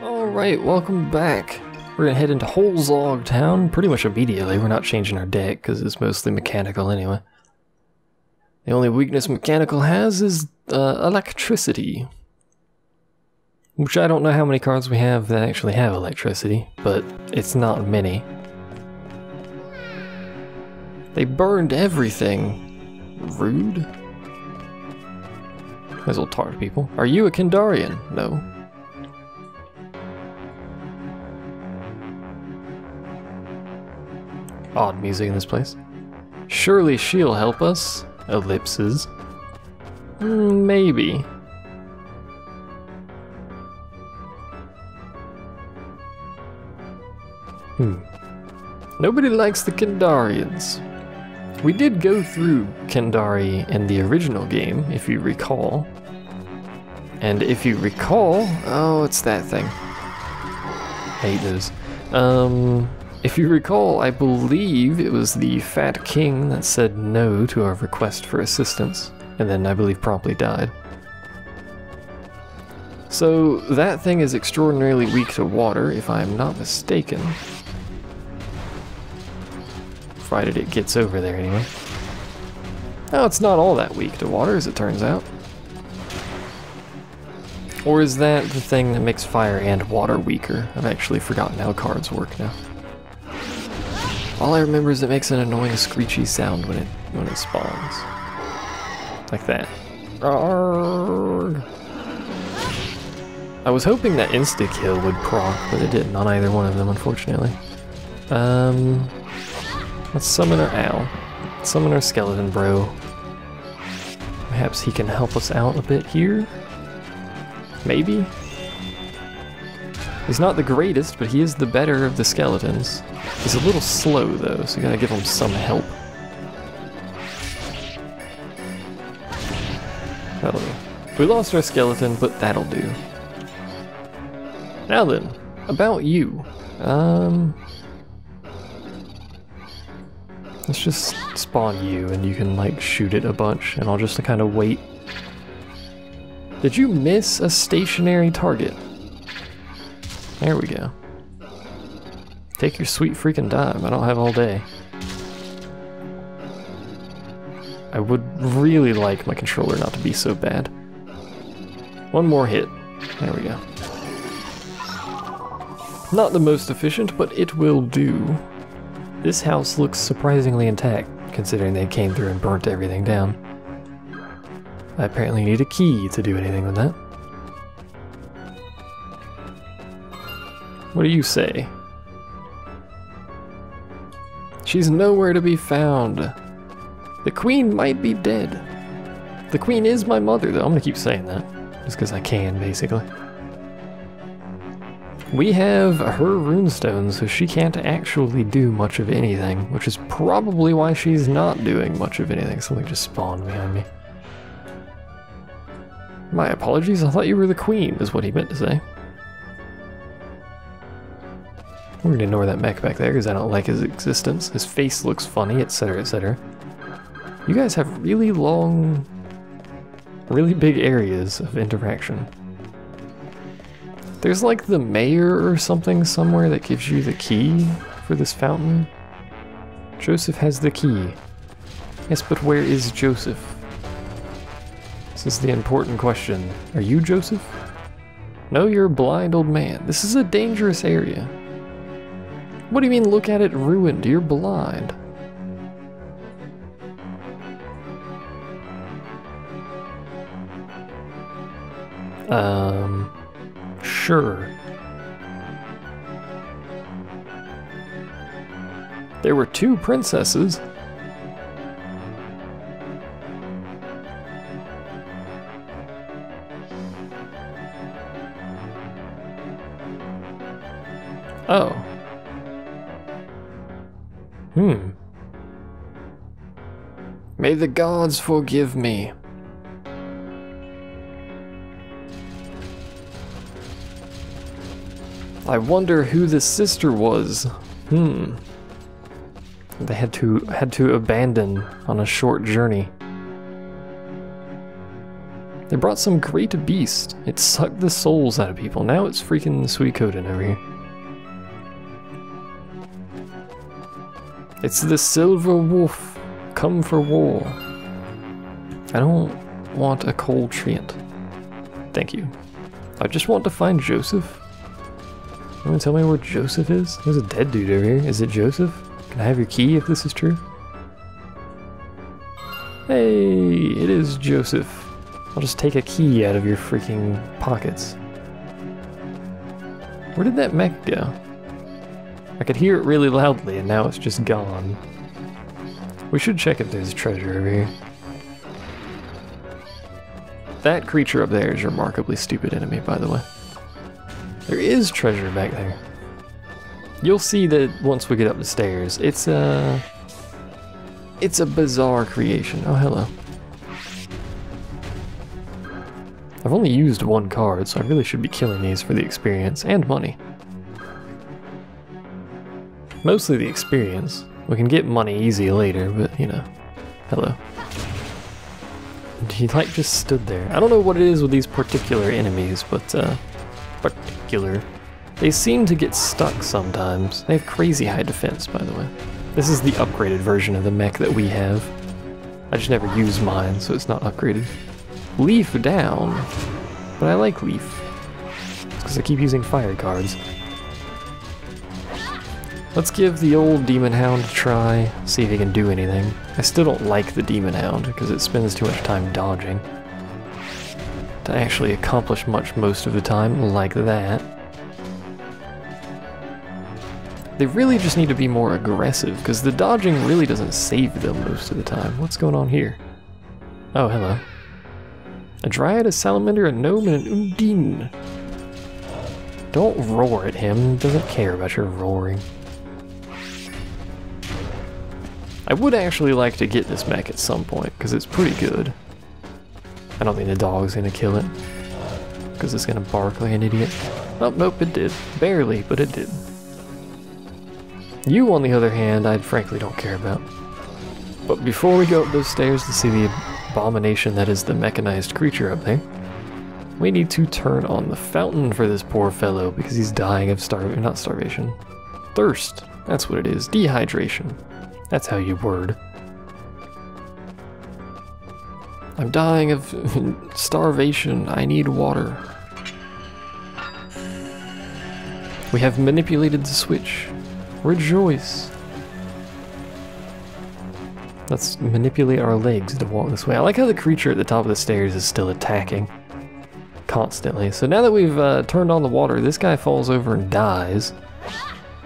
Alright, welcome back. We're gonna head into Holzogh town pretty much immediately. We're not changing our deck because it's mostly mechanical anyway. The only weakness mechanical has is electricity. Which I don't know how many cards we have that actually have electricity, but it's not many. They burned everything. Rude. Might as well talk to people. Are you a Kandarian? No. Odd music in this place. Surely she'll help us. Ellipses. Maybe. Nobody likes the Kandarians. We did go through Kandari in the original game, if you recall. And if you recall... Oh, it's that thing. I hate those. If you recall, I believe it was the Fat King that said no to our request for assistance, and then I believe promptly died. So that thing is extraordinarily weak to water, if I am not mistaken. Provided it gets over there anyway. Now it's not all that weak to water, as it turns out. Or is that the thing that makes fire and water weaker? I've actually forgotten how cards work now. All I remember is it makes an annoying screechy sound when it spawns. Like that. Arrgh. I was hoping that insta-kill would proc, but it didn't on either one of them, unfortunately. Let's summon our owl. Let's summon our skeleton bro. Perhaps he can help us out a bit here? Maybe? He's not the greatest, but he is the better of the skeletons. He's a little slow though, so you gotta give him some help. That'll do. We lost our skeleton, but that'll do. Now then, about you. Let's just spawn you and you can like shoot it a bunch and I'll just kind of wait. Did you miss a stationary target? There we go. Take your sweet freaking time, I don't have all day. I would really like my controller not to be so bad. One more hit. There we go. Not the most efficient, but it will do. This house looks surprisingly intact, considering they came through and burnt everything down. I apparently need a key to do anything with that. What do you say? She's nowhere to be found. The queen might be dead. The queen is my mother, though. I'm gonna keep saying that. Just because I can, basically. We have her runestone, so she can't actually do much of anything, which is probably why she's not doing much of anything. Something just spawned behind me. My apologies, I thought you were the queen, is what he meant to say. We're gonna ignore that mech back there because I don't like his existence. His face looks funny, etc., etc. You guys have really long, really big areas of interaction. There's like the mayor or something somewhere that gives you the key for this fountain. Joseph has the key. Yes, but where is Joseph? This is the important question. Are you Joseph? No, you're a blind old man. This is a dangerous area. What do you mean, look at it ruined? You're blind. Sure. There were two princesses. Oh. May the gods forgive me. I wonder who the sister was. They had to abandon on a short journey. They brought some great beast. It sucked the souls out of people. Now it's freaking Suikoden over here. It's the Silver Wolf. Come for war. I don't want a cold treant. Thank you. I just want to find Joseph. You want to tell me where Joseph is? There's a dead dude over here. Is it Joseph? Can I have your key if this is true? Hey, it is Joseph. I'll just take a key out of your freaking pockets. Where did that mech go? I could hear it really loudly and now it's just gone. We should check if there's treasure over here. That creature up there is a remarkably stupid enemy, by the way. There is treasure back there. You'll see that once we get up the stairs. It's a bizarre creation. Oh, hello. I've only used one card, so I really should be killing these for the experience and money. Mostly the experience. We can get money easy later, but you know. Hello. He like just stood there. I don't know what it is with these particular enemies, but they seem to get stuck sometimes. They have crazy high defense, by the way. This is the upgraded version of the mech that we have. I just never use mine, so it's not upgraded. Leaf down, but I like Leaf. It's because I keep using fire cards. Let's give the old Demon Hound a try, see if he can do anything. I still don't like the Demon Hound because it spends too much time dodging to actually accomplish much most of the time like that. They really just need to be more aggressive because the dodging really doesn't save them most of the time. What's going on here? Oh, hello. A Dryad, a Salamander, a Gnome, and an Undine. Don't roar at him. He doesn't care about your roaring. I would actually like to get this mech at some point, because it's pretty good. I don't think the dog's gonna kill it, because it's gonna bark like an idiot. Oh, nope, it did. Barely, but it did. You, on the other hand, I frankly don't care about. But before we go up those stairs to see the abomination that is the mechanized creature up there, we need to turn on the fountain for this poor fellow, because he's dying of starvation. Thirst, that's what it is. Dehydration. That's how you word. I'm dying of starvation. I need water. We have manipulated the switch. Rejoice. Let's manipulate our legs to walk this way. I like how the creature at the top of the stairs is still attacking constantly. So now that we've turned on the water, this guy falls over and dies.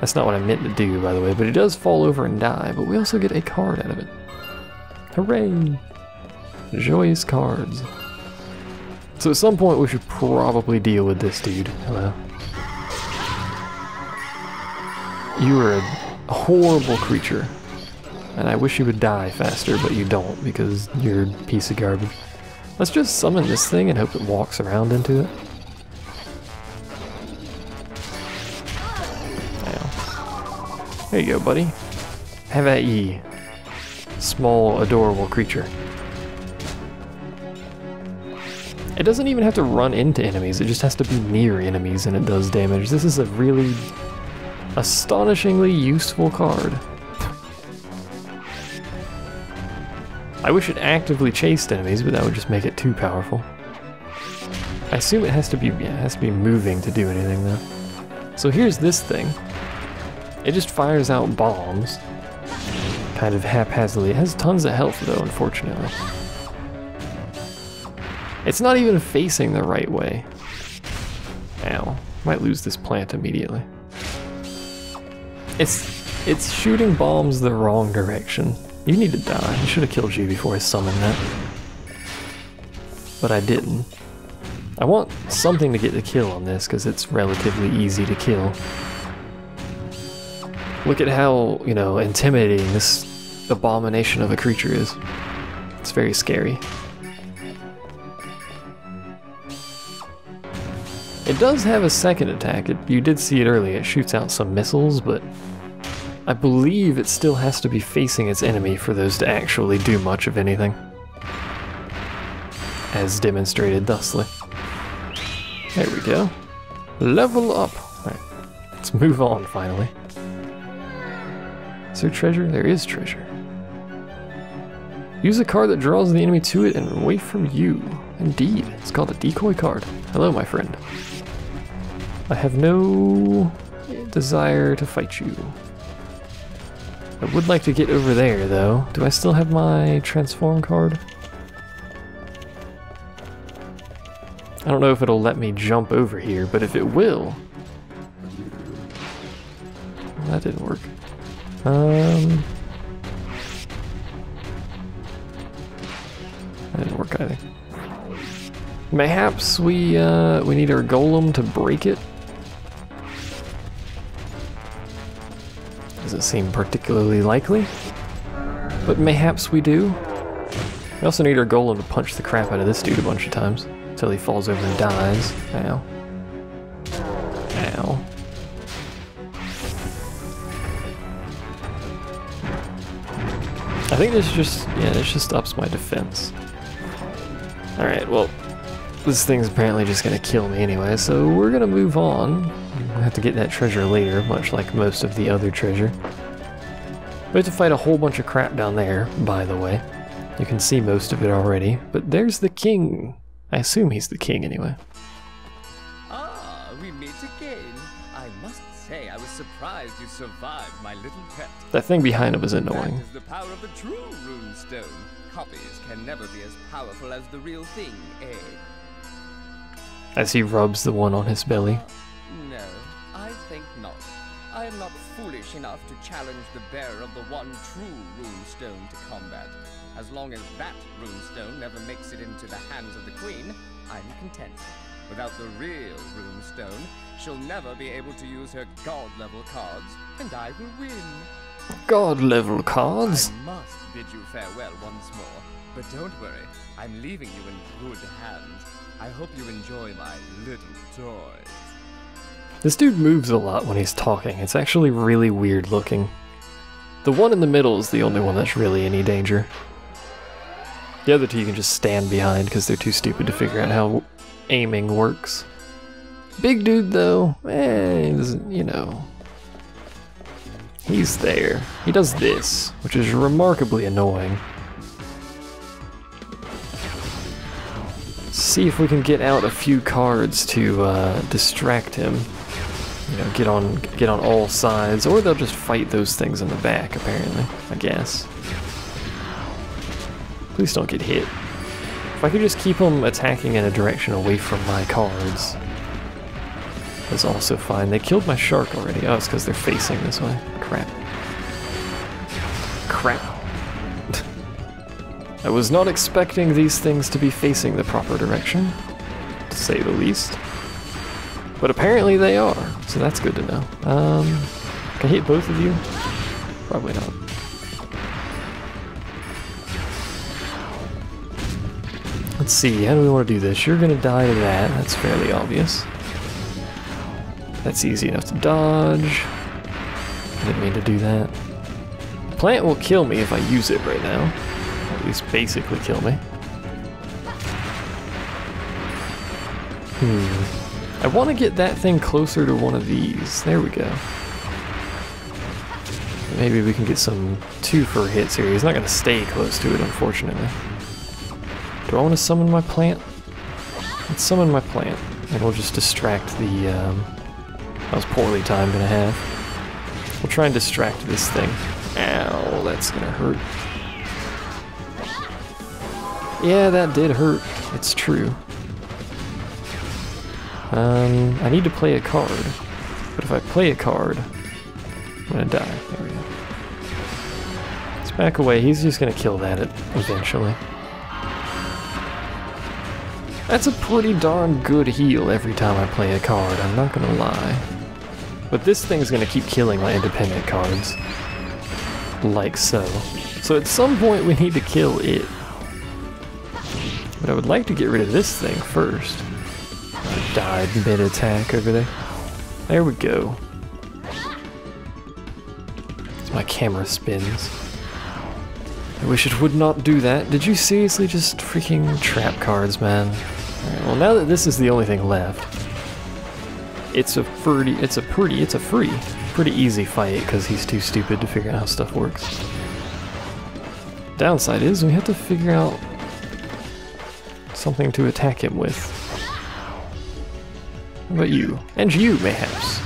That's not what I meant to do, by the way, but he does fall over and die, but we also get a card out of it. Hooray! Joyous cards. So at some point we should probably deal with this dude. Hello. You are a horrible creature, and I wish you would die faster, but you don't, because you're a piece of garbage. Let's just summon this thing and hope it walks around into it. There you go, buddy. Have at ye. Small, adorable creature. It doesn't even have to run into enemies, it just has to be near enemies and it does damage. This is a really astonishingly useful card. I wish it actively chased enemies, but that would just make it too powerful. I assume it has to be, yeah, it has to be moving to do anything though. So here's this thing. It just fires out bombs, kind of haphazardly. It has tons of health though, unfortunately. It's not even facing the right way. Ow, might lose this plant immediately. It's shooting bombs the wrong direction. You need to die. I should have killed you before I summoned that. But I didn't. I want something to get the kill on this because it's relatively easy to kill. Look at how, you know, intimidating this abomination of a creature is. It's very scary. It does have a second attack. You did see it earlier. It shoots out some missiles, but I believe it still has to be facing its enemy for those to actually do much of anything. as demonstrated thusly. There we go. Level up. Alright, let's move on finally. Is there treasure? There is treasure. Use a card that draws the enemy to it and away from you. Indeed, it's called a decoy card. Hello, my friend. I have no desire to fight you. I would like to get over there, though. Do I still have my transform card? I don't know if it'll let me jump over here, but if it will... Well, that didn't work. That didn't work either. Mayhaps we need our golem to break it. Doesn't seem particularly likely, but mayhaps we do. We also need our golem to punch the crap out of this dude a bunch of times until he falls over and dies. Ow. Ow. I think this just ups my defense. Alright, well, this thing's apparently just gonna kill me anyway, so we're gonna move on. We'll have to get that treasure later, much like most of the other treasure. We have to fight a whole bunch of crap down there, by the way. You can see most of it already, but there's the king. I assume he's the king anyway. Ah, we meet again. I must say I was surprised you survived my little pet. That thing behind him is annoying. That is the power of the true runestone. Copies can never be as powerful as the real thing, eh? As he rubs the one on his belly. No, I think not. I am not foolish enough to challenge the bearer of the one true runestone to combat. As long as that runestone never makes it into the hands of the queen, I'm content. Without the real runestone, she'll never be able to use her god-level cards, and I will win. God-level cards? I must bid you farewell once more, but don't worry, I'm leaving you in good hands. I hope you enjoy my little toys. This dude moves a lot when he's talking. It's actually really weird looking. The one in the middle is the only one that's really any danger. The other two you can just stand behind because they're too stupid to figure out how aiming works. Big dude though, you know. He's there. He does this, which is remarkably annoying. See if we can get out a few cards to distract him. You know, get on all sides, or they'll just fight those things in the back, apparently, I guess. Please don't get hit. If I could just keep them attacking in a direction away from my cards, that's also fine. They killed my shark already. Oh, it's because they're facing this way. Crap. Crap. I was not expecting these things to be facing the proper direction, to say the least. But apparently they are, so that's good to know. Can I hit both of you? Probably not. Let's see, how do we want to do this? You're gonna die to that, that's fairly obvious. That's easy enough to dodge. I didn't mean to do that. The plant will kill me if I use it right now. Or at least basically kill me. I want to get that thing closer to one of these. There we go. Maybe we can get some 2-for hits here. He's not going to stay close to it, unfortunately. Do I want to summon my plant? Let's summon my plant, and we'll just distract the, that was poorly timed and a half. We'll try and distract this thing. Ow, that's gonna hurt. Yeah, that did hurt. It's true. I need to play a card. But if I play a card, I'm gonna die. There we go. Let's back away. He's just gonna kill that eventually. That's a pretty darn good heal every time I play a card, I'm not gonna lie. But this thing's gonna keep killing my independent cards. Like so. So at some point we need to kill it. But I would like to get rid of this thing first. I died mid-attack over there. There we go. As my camera spins. I wish it would not do that. Did you seriously just freaking trap cards, man? Alright, well, now that this is the only thing left, it's a pretty easy fight because he's too stupid to figure out how stuff works. Downside is we have to figure out something to attack him with. How about you? And you, mayhaps.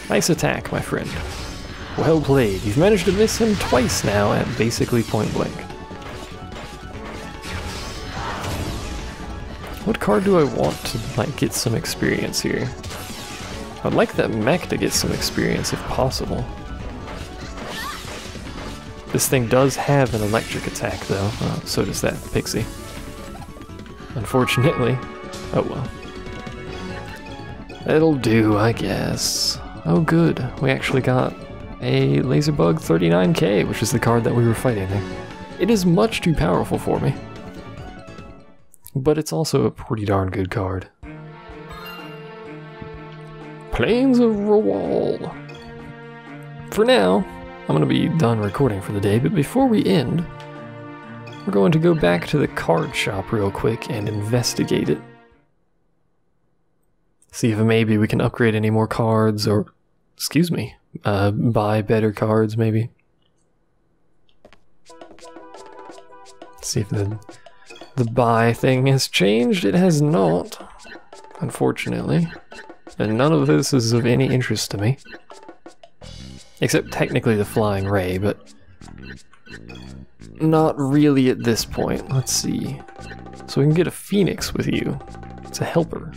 Nice attack, my friend. Well played. You've managed to miss him twice now at basically point blank. What card do I want to, like, get some experience here? I'd like that mech to get some experience if possible. This thing does have an electric attack though, so does that pixie. Unfortunately. Oh well. That'll do, I guess. Oh good, we actually got a Laserbug 39k, which is the card that we were fighting there. It is much too powerful for me. But it's also a pretty darn good card. Plains of Rawal. For now, I'm going to be done recording for the day, but before we end, we're going to go back to the card shop real quick and investigate it. See if maybe we can upgrade any more cards, or, excuse me, buy better cards maybe. See if the buy thing has changed. It has not, unfortunately. And none of this is of any interest to me. Except technically the Flying Ray, but not really at this point. Let's see. So we can get a Phoenix with you. It's a helper.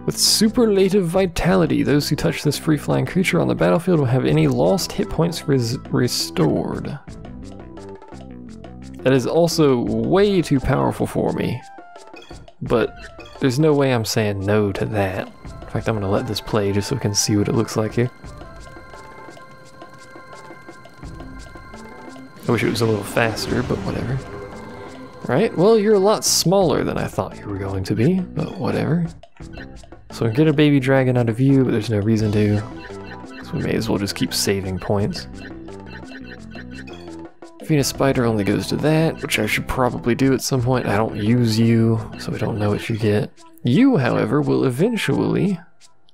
With superlative vitality, those who touch this free-flying creature on the battlefield will have any lost hit points restored. That is also way too powerful for me, but there's no way I'm saying no to that. In fact, I'm going to let this play just so we can see what it looks like here. I wish it was a little faster, but whatever. Right, well, you're a lot smaller than I thought you were going to be, but whatever. So we can get a baby dragon out of you, but there's no reason to, so we may as well just keep saving points. Venus Spider only goes to that, which I should probably do at some point. I don't use you, so I don't know what you get. You, however, will eventually,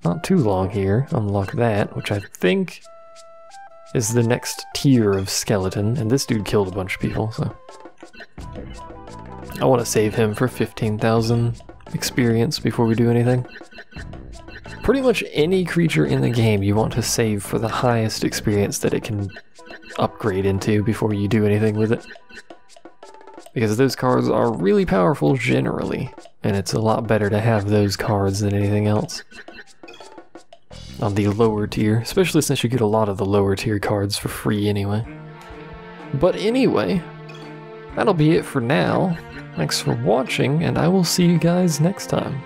not too long here, unlock that, which I think is the next tier of skeleton, and this dude killed a bunch of people, so I want to save him for 15,000 experience before we do anything. Pretty much any creature in the game you want to save for the highest experience that it can upgrade into before you do anything with it. Because those cards are really powerful generally, and it's a lot better to have those cards than anything else. On the lower tier, especially since you get a lot of the lower tier cards for free anyway. But anyway, that'll be it for now. Thanks for watching, and I will see you guys next time.